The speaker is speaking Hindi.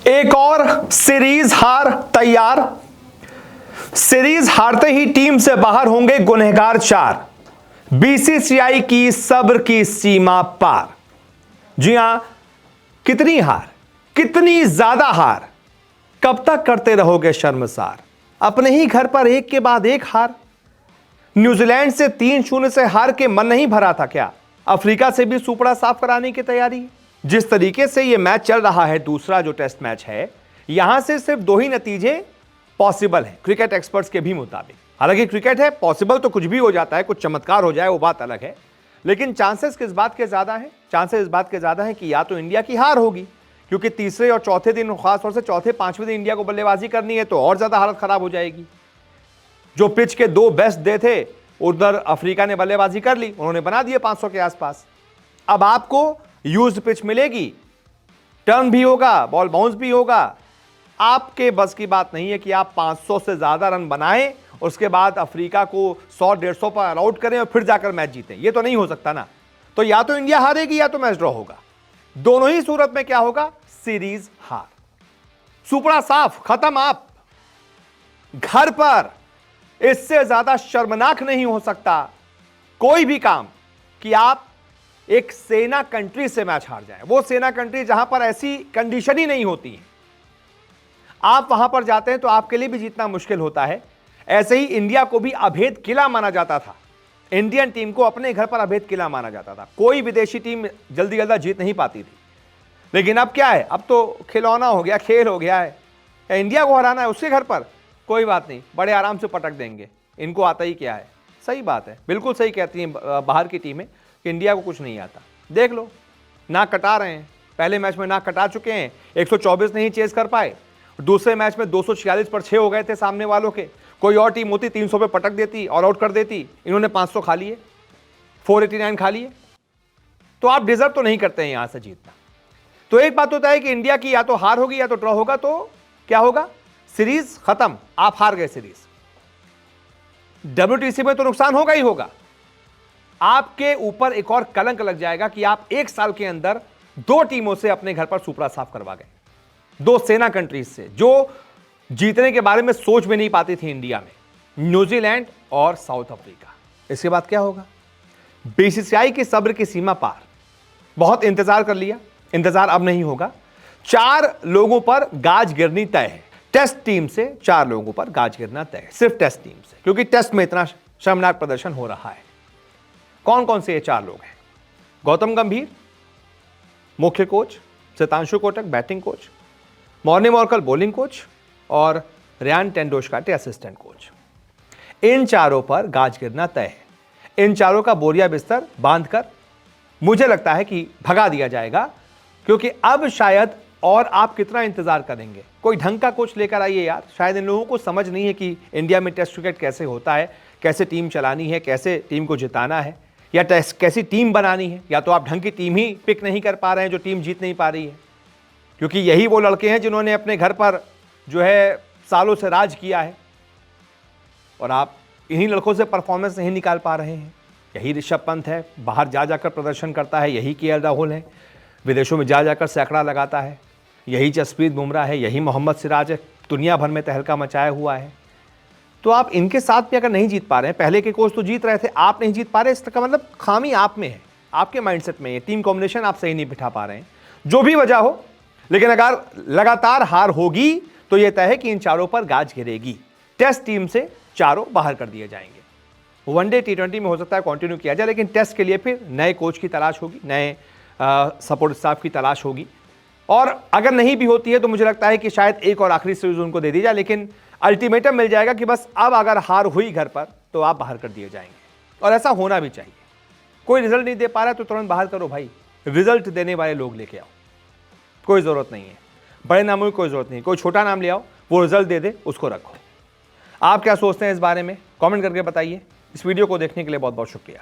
एक और सीरीज हार तैयार। सीरीज हारते ही टीम से बाहर होंगे गुनहगार चार। बीसीसीआई की सब्र की सीमा पार। जी हां, कितनी हार, कितनी ज्यादा हार, कब तक करते रहोगे शर्मसार। अपने ही घर पर एक के बाद एक हार। न्यूजीलैंड से 3-0 से हार के मन नहीं भरा था क्या? अफ्रीका से भी सुपड़ा साफ कराने की तैयारी। जिस तरीके से यह मैच चल रहा है, दूसरा जो टेस्ट मैच है, यहां से सिर्फ दो ही नतीजे पॉसिबल है क्रिकेट एक्सपर्ट्स के भी मुताबिक। हालांकि क्रिकेट है, पॉसिबल तो कुछ भी हो जाता है, कुछ चमत्कार हो जाए वो बात अलग है, लेकिन चांसेस किस बात के ज्यादा हैं? चांसेस इस बात के ज्यादा हैं कि या तो इंडिया की हार होगी, क्योंकि तीसरे और चौथे दिन, खासतौर से चौथे पांचवें दिन इंडिया को बल्लेबाजी करनी है, तो और ज्यादा हालत खराब हो जाएगी। जो पिच के दो बेस्ट डे थे, उधर अफ्रीका ने बल्लेबाजी कर ली, उन्होंने बना दिए 500 के आसपास। अब आपको यूज्ड पिच मिलेगी, टर्न भी होगा, बॉल बाउंस भी होगा। आपके बस की बात नहीं है कि आप 500 से ज्यादा रन बनाएं और उसके बाद अफ्रीका को 100-150 पर ऑल आउट करें और फिर जाकर मैच जीतें। ये तो नहीं हो सकता ना। तो या तो इंडिया हारेगी या तो मैच ड्रॉ होगा। दोनों ही सूरत में क्या होगा? सीरीज हार। सुपड़ा साफ, खत्म। आप घर पर इससे ज्यादा शर्मनाक नहीं हो सकता कोई भी काम कि आप एक सेना कंट्री से मैच हार जाएं। वो सेना कंट्री जहां पर ऐसी कंडीशन ही नहीं होती है, आप वहां पर जाते हैं तो आपके लिए भी जीतना मुश्किल होता है। ऐसे ही इंडिया को भी अभेद किला माना जाता था। इंडियन टीम को अपने घर पर अभेद किला माना जाता था। कोई विदेशी टीम जल्दी जल्दी जीत नहीं पाती थी। लेकिन अब क्या है? अब तो खिलौना हो गया, खेल हो गया है। इंडिया को हराना है उसके घर पर, कोई बात नहीं, बड़े आराम से पटक देंगे, इनको आता ही क्या है। सही बात है, बिल्कुल सही कहती हैं बाहर की टीमें कि इंडिया को कुछ नहीं आता। देख लो, नाक कटा रहे हैं। पहले मैच में नाक कटा चुके हैं, 124 नहीं चेज कर पाए। दूसरे मैच में 246 पर 6 हो गए थे सामने वालों के। कोई और टीम होती 300 पे पटक देती, ऑल आउट कर देती। इन्होंने 500 खा लिए, 489 खा लिए। तो आप डिजर्व तो नहीं करते हैं यहां से जीतना। तो एक बात होता है कि इंडिया की या तो हार होगी या तो ड्रॉ होगा। तो क्या होगा? सीरीज खत्म, आप हार गए सीरीज। WTC में तो नुकसान होगा ही होगा। आपके ऊपर एक और कलंक लग जाएगा कि आप एक साल के अंदर दो टीमों से अपने घर पर सुपड़ा साफ करवा गए। दो सेना कंट्रीज से जो जीतने के बारे में सोच भी नहीं पाती थी इंडिया में, न्यूजीलैंड और साउथ अफ्रीका। इसके बाद क्या होगा? बीसीसीआई की सब्र की सीमा पार। बहुत इंतजार कर लिया, इंतजार अब नहीं होगा। 4 लोगों पर गाज गिरनी तय है। टेस्ट टीम से 4 लोगों पर गाज गिरना तय है, सिर्फ टेस्ट टीम से, क्योंकि टेस्ट में इतना शर्मनाक प्रदर्शन हो रहा है। कौन कौन से ये 4 लोग हैं? गौतम गंभीर मुख्य coach, Sitanshu Kotak batting coach, Morne Morkel bowling coach और रियान टेंडुलकर असिस्टेंट कोच। इन 4 पर गाज गिरना तय है। इन 4 का बोरिया बिस्तर बांधकर मुझे लगता है कि भगा दिया जाएगा, क्योंकि अब शायद और आप कितना इंतजार करेंगे? कोई ढंग का कोच लेकर आइए यार। शायद इन लोगों को समझ नहीं है कि इंडिया में टेस्ट क्रिकेट कैसे होता है, कैसे टीम चलानी है, कैसे टीम को जिताना है, या टेस्ट कैसी टीम बनानी है। या तो आप ढंग की टीम ही पिक नहीं कर पा रहे हैं जो टीम जीत नहीं पा रही है, क्योंकि यही वो लड़के हैं जिन्होंने अपने घर पर जो है सालों से राज किया है, और आप इन्हीं लड़कों से परफॉर्मेंस नहीं निकाल पा रहे हैं। यही ऋषभ पंत है, बाहर जा जाकर प्रदर्शन करता है। यही केएल राहुल है, विदेशों में जा जाकर सैकड़ा लगाता है। यही जसप्रीत बुमराह है, यही मोहम्मद सिराज है, दुनिया भर में तहलका मचाया हुआ है। तो आप इनके साथ भी अगर नहीं जीत पा रहे हैं, पहले के कोच तो जीत रहे थे, आप नहीं जीत पा रहे, इसका मतलब खामी आप में है, आपके माइंडसेट में है। टीम कॉम्बिनेशन आप सही नहीं बिठा पा रहे हैं, जो भी वजह हो। लेकिन अगर लगातार हार होगी तो यह तय है कि इन 4 पर गाज गिरेगी। टेस्ट टीम से 4 बाहर कर दिए जाएंगे। वनडे T20 में हो सकता है कंटिन्यू किया जाए, लेकिन टेस्ट के लिए फिर नए कोच की तलाश होगी, नए सपोर्ट स्टाफ की तलाश होगी। और अगर नहीं भी होती है तो मुझे लगता है कि शायद एक और आखिरी सीरीज उनको दे दी जाए, लेकिन अल्टीमेटम मिल जाएगा कि बस अब अगर हार हुई घर पर तो आप बाहर कर दिए जाएंगे। और ऐसा होना भी चाहिए। कोई रिजल्ट नहीं दे पा रहा है तो तुरंत बाहर करो भाई। रिजल्ट देने वाले लोग लेके आओ, कोई जरूरत नहीं है। बड़े नामों की कोई जरूरत नहीं, कोई छोटा नाम ले आओ, वो रिजल्ट दे दे, उसको रखो। आप क्या सोचते हैं इस बारे में? कमेंट करके बताइए। इस वीडियो को देखने के लिए बहुत बहुत शुक्रिया।